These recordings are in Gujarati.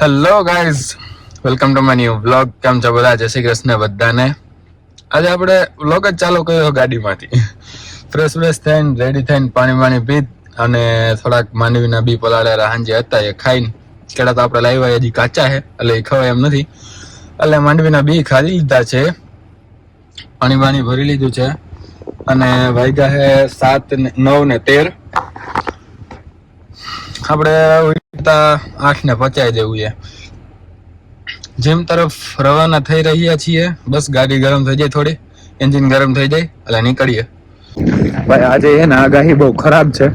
Hello guys, welcome to my new vlog. કેમ છો બધા? જય શ્રી કૃષ્ણ બધાને. આજે આપણે વ્લોગ જ ચાલુ કર્યો ગાડીમાંથી. ફ્રેશ થઈને રેડી થઈને પાણી પીત અને થોડાક માંડવીના બી પલાળેલા હાંજે હતા એ ખાઈને કેળા તો આપણે લાવ્યા હજી કાચા છે એટલે એ ખવાય એમ નથી, એટલે માંડવીના બી ખાઈ લીધા છે, પાણી ભરી લીધું છે અને વાગ્યા છે 7:09:13. આપણે 8:50 જેવું છે. જીમ તરફ રવાના થઈ રહ્યા છીએ. બસ ગાડી ગરમ થઈ જાય, થોડી એન્જિન ગરમ થઈ જાય એટલે નીકળીએ. ભાઈ આજે છે ને આગાહી બહુ ખરાબ છે.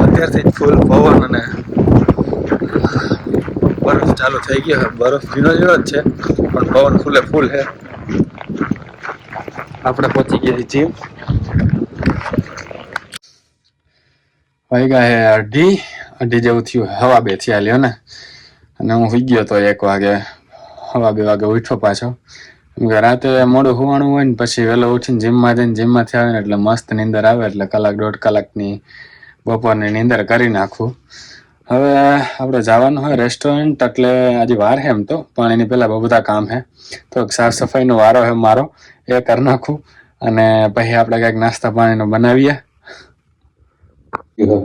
અત્યારથી જ ફૂલ પવન અને બરફ ચાલુ થઈ ગયો. બરફ ઝીણો જ છે પણ પવન ફૂલ છે. આપણે પહોંચી ગયા જીમ. વાગ્યા હે અઢી જેવું થયું. 2:30 થયા લ્યો ને. અને હું સુઈ ગયો તો 1 વાગે, 2 વાગે ઉઠ્યો પાછો. રાતે મોડું સુવાનું હોય ને પછી વહેલો ઉઠીને જીમમાં જઈને જીમમાંથી આવે ને એટલે મસ્ત નીંદર આવે, એટલે 1-1.5 કલાકની બપોરની નીંદર કરી નાખું. હવે આપણે જવાનું હોય રેસ્ટોરન્ટ, એટલે આજે વાર છે એમ તો, પણ એની પહેલા બહુ બધા કામ છે. તો સાફ સફાઈનો વારો છે મારો, એ કરી નાખું અને પછી આપણે કંઈક નાસ્તા પાણીનું બનાવીએ.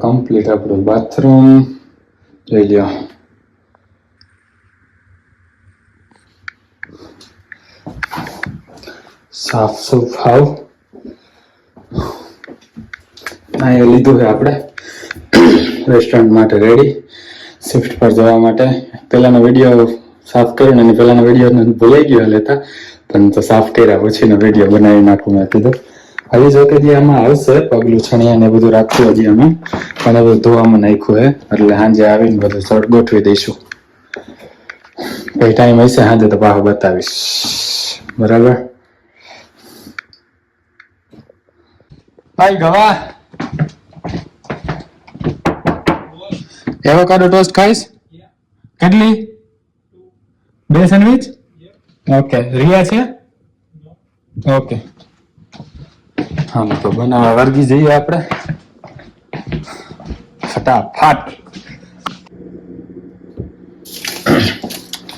કમ્પ્લીટ આપણું બાથરૂમ જોઈ લ્યો. સાફ સફાઈ અહીંયા લીધું છે આપણે રેસ્ટોરન્ટ માટે રેડી, શિફ્ટ પર જવા માટે. પહેલાનો વિડીયો સાફ કર્યો ને પહેલાનો વિડીયો ભૂલાઈ ગયો લેતા, પણ તો સાફ કર્યા પછીનો વિડીયો બનાવી નાખું મેં કીધું. હજી જો કે આમાં આવશે પગલું છણિયા ને બધું રાખવું હજી અમે, પણ બધું ધોવામાં નાખ્યું હે, એટલે સાંજે આવીને બધું શર્ટ ગોઠવી દઈશું. કઈ ટાઈમ હશે સાંજે તો પાછું બતાવીશ, બરાબર? ભાઈ ગવા એવોકાડો ટોસ્ટ ખાઈશ? કેટલી? 2 સેન્ડવિચ? ઓકે. રિયા છે? ઓકે. હા તો બનાવવા વર્ગી જઈએ આપણે ફટાફટ.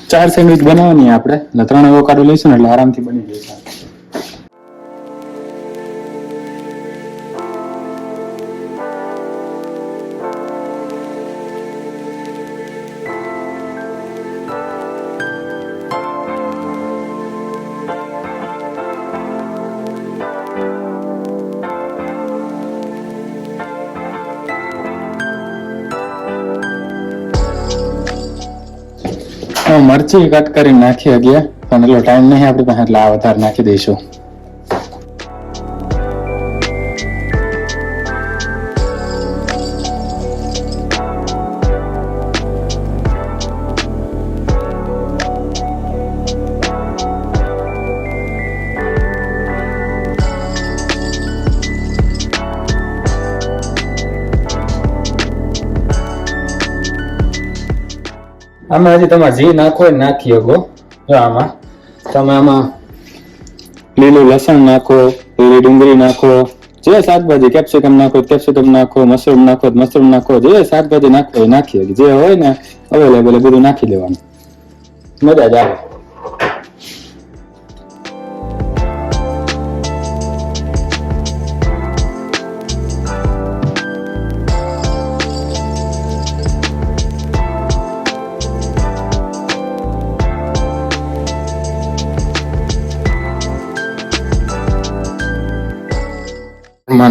4 સેન્ડવિચ બનાવવાની આપણે, એટલે 3 એવોકાડો લઈશું ને એટલે આરામથી બની જશે. મરચી કટ કરીને નાખી ગયા, પણ એટલો ટાઈમ નહીં આપણી પાસે, એટલે આ વધારે નાખી દઈશું. આમાં હજી તમારે જી નાખો હોય નાખી શકો. જો આમાં તમે આમાં લીલું લસણ નાખો, લીલી ડુંગળી નાખો, જે શાકભાજી, કેપ્સિકમ નાખો કેપ્સિકમ નાખો, મશરૂમ નાખો, જે શાકભાજી નાખો એ નાખી શકો. જે હોય ને અવેલેબલ એ બધું નાખી દેવાનું, મજા જ આવે.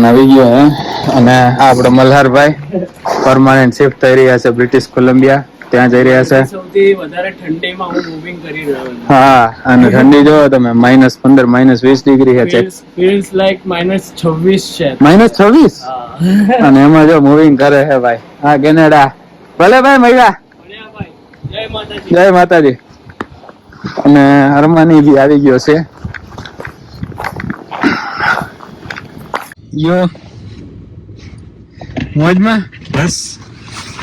આવી ગયો હે, અને આપણો મલ્હારભાઈ પરમાનન્ટ શિફ્ટ થઈ રહ્યા છે બ્રિટિશ કોલંબિયા, ત્યાં જઈ રહ્યા છે. સૌથી વધારે ઠંડીમાં હું મૂવિંગ કરી રહ્યો છું. હા, અને ઠંડી જોવો તમે, -15 -20 ડિગ્રી છે. ફીલ્સ લાઈક -26 છે. -26? અને એમાં જો મૂવિંગ કરે છે ભાઈ. હા, કેનેડા. ભલે ભાઈ મળ્યા. જય માતાજી. અને અરમાની બી આવી ગયો છે. યો મોજમાં? બસ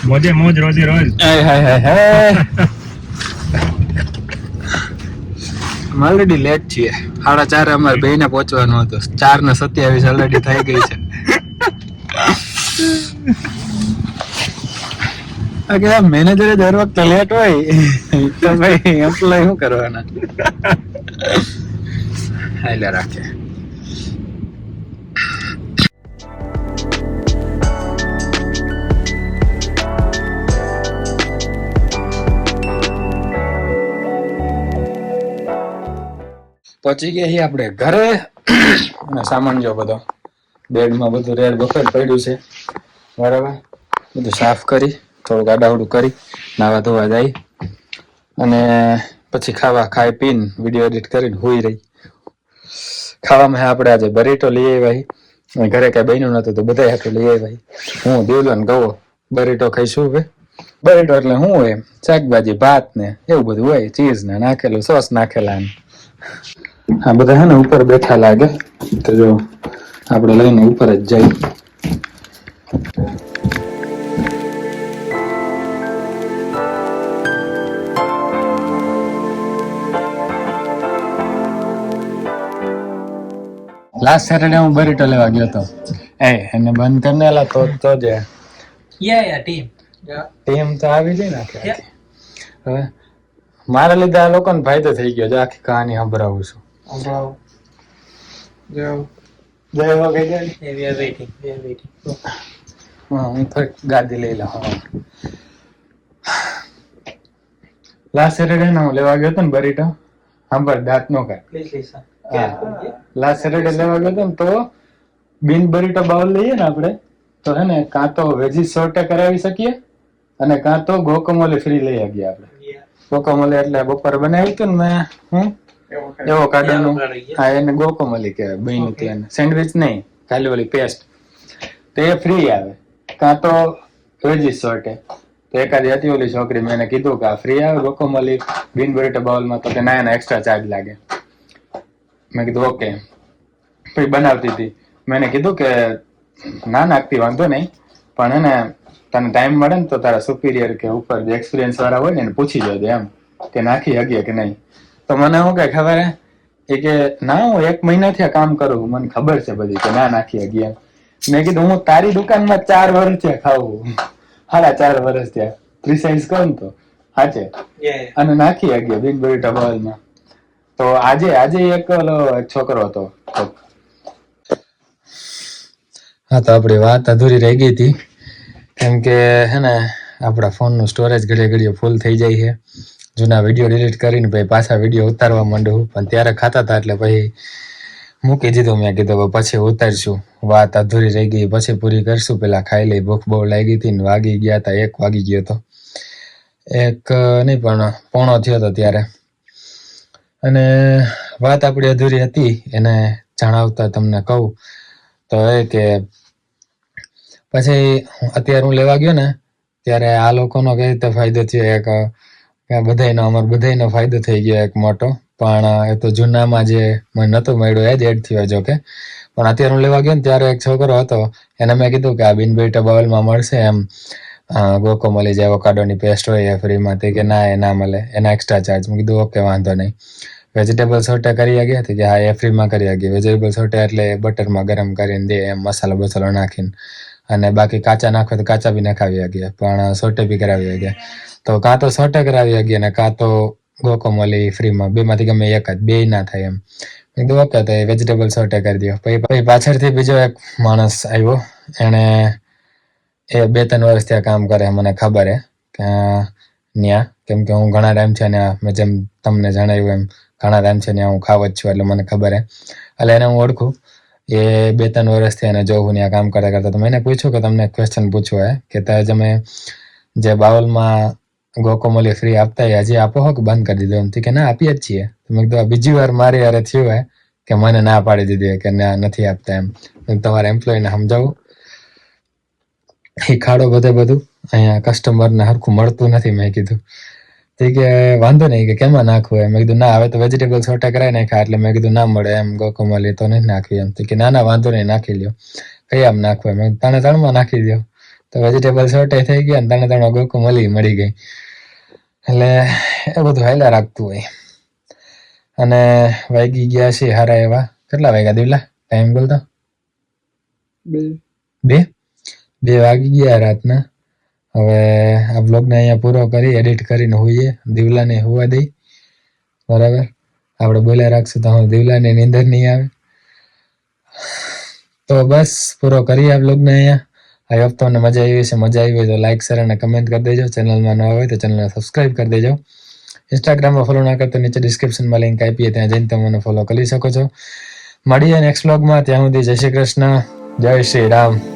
મોજે મોજ, રોજે રોજ. ઓલરેડી લેટ છીએ. 4:30 અમારે બેને પહોંચવાનું હતું. 4:27 ઓલરેડી થઈ ગઈ છે. કે મેનેજરે દર વખતે લેટ હોય તો ભાઈ એમ્પ્લોય શું કરવાના હાલે રાખે. પહોંચી ગયા છીએ આપણે ઘરે અને સામાન જો બધો બેડમાં બધું રેડ બફેટ પડ્યું છે બરાબર. બધું સાફ કરી થોડુંક આડાવડું કરી નાવા ધોવા જાય અને પછી ખાઈ પીને વિડીયો એડિટ કરીને હોઈ રહી. ખાવામાં આપણે આજે બરીટો લઈ આવ્યા. ઘરે કઈ બન્યું નતું તો બધા હાથે લઈ આવ્યા. હું દેવલો ને ગવો બરીટો ખાઈશું. હવે બરીટો એટલે શું હોય શાકભાજી ભાત ને એવું બધું હોય, ચીઝ ને નાખેલું સોસ નાખેલા. આ બધા હે ને ઉપર બેઠા લાગે તો જો આપણે લઈને ઉપર જ જાય. લાસ્ટ સેટરડે હું બરીટો લેવા ગયો હતો. એને બંધ કરીને એલા તો જ ટીમ તો આવી જાય ને આખી. હવે મારા લીધે આ લોકોને ફાયદો થઈ ગયો છે. આખી કહાની સંભળાવું છું. હું થોડીક ગાદી લઈ લઉં. લાસ્ટ સેટરડે હું લેવા ગયો હતો ને બરીટો. સાંભળ દાંત નો કાઢ. લાસ્ટ સેટરડે લેવા ગયો હતો ને તો બિન બરીટો બાઉલ લઈએ ને આપણે તો હે ને કાં તો વેજીસ સોર્ટે કરાવી શકીએ અને કાં તો ગોકોમોલી ફ્રી લઈ શકીએ આપણે. ગોકોમોલી એટલે બપોર બનાવ્યું હતું ને મેં એવો કાઢવાનું. હા એને ગોકોમોલી કહેવાય. બન્યું હતું એને સેન્ડવિચ નહીં, ખાલી ઓલી પેસ્ટ તો એ ફ્રી આવે. કાં તો વેજીસ સોર્ટે તો એકાદી હતી ઓલી છોકરી મેં એને કીધું કે આ ફ્રી આવે ગોકોમોલી બિન બરીટો બાઉલમાં તો કે ના એના એક્સ્ટ્રા ચાર્જ લાગે. મેં કીધું ઓકે. પછી બનાવતી હતી. મેં એને કીધું કે ના નાખતી વાંધો નહીં પણ એને તને ટાઈમ મળે ને તો તારા સુપિરિયર કે ઉપર જે એક્સપિરિયન્સ વાળા હોય ને એને પૂછી જોજે એમ કે નાખી શકીએ કે નહીં. તો મને શું કઈ ખબર હે એ કે ના હું 1 મહિનાથી આ કામ કરું મને ખબર છે બધી કે ના નાખી શકીએ. મેં કીધું હું તારી દુકાનમાં 4 વર્ષ થયા ખાવું. 4.5 વર્ષ થયા પ્રિસાઇઝ કહું ને તો સાચે અને નાખી શકીએ બિન બરીટો બાઉલમાં. તો આજે એક છોકરો હતો. હા તો આપણી વાત અધૂરી રહી ગઈ હતી કેમ કે હે ને આપણા ફોનનું સ્ટોરેજ ઘડીએ ફૂલ થઈ જાય છે. જૂના વિડીયો ડિલીટ કરીને પછી પાછા વિડીયો ઉતારવા માંડું પણ ત્યારે ખાતા હતા એટલે પછી મૂકી દીધું. મેં કીધું પછી ઉતારશું. વાત અધૂરી રહી ગઈ પછી પૂરી કરશું. પેલા ખાઈ લઈ. ભૂખ બહુ લાગી હતી ને વાગી ગયા હતા 1 વાગી ગયો હતો. 1 નહીં પણ 1:45 થયો હતો ત્યારે. અને વાત આપણી અધૂરી હતી એને જણાવતા તમને કહું તો એ કે પછી અત્યારે હું લેવા ગયો ને ત્યારે આ લોકોનો કઈ રીતે ફાયદો થયો એક બધાયનો ફાયદો થઈ ગયો એક મોટો. પણ એ તો જૂનામાં જે મને નતો મળ્યો એ જ એડ થયો જો કે. પણ અત્યારે હું લેવા ગયો ને ત્યારે એક છોકરો હતો એને મેં કીધું કે આ બિન બરીટો બાઉલમાં મળશે એમ ગોકોમોલી જે એવોકાડોની પેસ્ટ હોય એ ફ્રીમાં. કે ના એ ના મળે એના એક્સ્ટ્રા ચાર્જ. મેં કીધું ઓકે વાંધો નહીં. વેજીટેબલ સોર્ટે કરી ગયા હતી કે હા એ ફ્રીમાં કરી શકીએ. વેજીટેબલ સોર્ટે એટલે બટરમાં ગરમ કરીને દે એમ મસાલો બસાલો નાખીને અને બાકી કાચા નાખો તો કાચા બી નખાવી શકીએ પણ સોર્ટે બી કરાવી શકીએ. તો કાં તો સોર્ટે કરાવી શકીએ ને કાં તો ગોકોમોલી ફ્રીમાં. બેમાંથી ગમે એક જ, બે ના થાય એમ. મેં કીધું ઓકે તો એ વેજીટેબલ સોર્ટે કરી દો. પછી પાછળથી બીજો એક માણસ આવ્યો. એણે એ 2-3 વર્ષ ત્યાં કામ કરે મને ખબર હે કે ત્યાં કેમ કે હું ઘણા ટાઈમ છે ને મેં જેમ તમને જણાવ્યું એમ ઘણા ટાઈમ છે ત્યાં હું ખાવ જ છું એટલે મને ખબર હે. એટલે એને હું ઓળખું. એ 2-3 વર્ષથી એને જોઉં ત્યાં કામ કરતા તો મેં એને પૂછ્યું કે તમને ક્વેશ્ચન પૂછવો હે કે તમે જે બાઉલમાં ગોકોમોલી ફ્રી આપતા હજી આપો હો કે બંધ કરી દીધો? એમ કે ના આપીએ જ છીએ. મેં કીધું બીજી વાર મારી યારે થયું હે કે મને ના પાડી દીધી કે ના નથી આપતા એમ. તમારા એમ્પ્લોયને સમજાવું એ ખાડો બધું અહીંયા કસ્ટમરને હરખું મળતું નથી. મેં કીધું તો કે વાંધો નહીં કે કેમાં નાખવું એમ. મેં કીધું ના હવે તો વેજીટેબલ સોર્ટે કરાવી નાખ્યા એટલે મેં કીધું ના મળે એમ ગોકોમોલી તો નહીં નાખવી એમ. તો કે ના વાંધો નહીં નાખી લ્યો. કઈ આમ નાખવું એમ? 3-3માં નાખી દો. તો વેજીટેબલ સોર્ટે થઈ ગયા ને 3-3 ગોકોમોલી મળી ગઈ. એટલે એ બધું હાલ્યા રાખતું હોય. અને વાગી ગયા છે હારા એવા. કેટલા વાગ્યા દિવલા? ટાઈમ બોલતો 2 વાગી ગયા રાતના. હવે આ વ્લોગને અહીંયા પૂરો કરી એડિટ કરીને હોઈએ, દીવલાને હોવા દઈ. બરાબર, આપણે બોલ્યા રાખશું તો હું દીવલાને નીંદર નહીં આવે. તો બસ પૂરો કરીએ આ વ્લોગને અહીંયા. આઈ હોપ તમને મજા આવી હશે. મજા આવી હોય તો લાઈક, શેર અને કમેન્ટ કરી દેજો. ચેનલમાં ન હોય તો ચેનલને સબસ્ક્રાઈબ કરી દેજો. ઇન્સ્ટાગ્રામમાં ફોલો ના કરતો નીચે ડિસ્ક્રિપ્શનમાં લિંક આપીએ, ત્યાં જઈને તમે મને ફોલો કરી શકો છો. મળીએ નેક્સ્ટ વ્લોગમાં. ત્યાં સુધી જય શ્રી કૃષ્ણ, જય શ્રી રામ.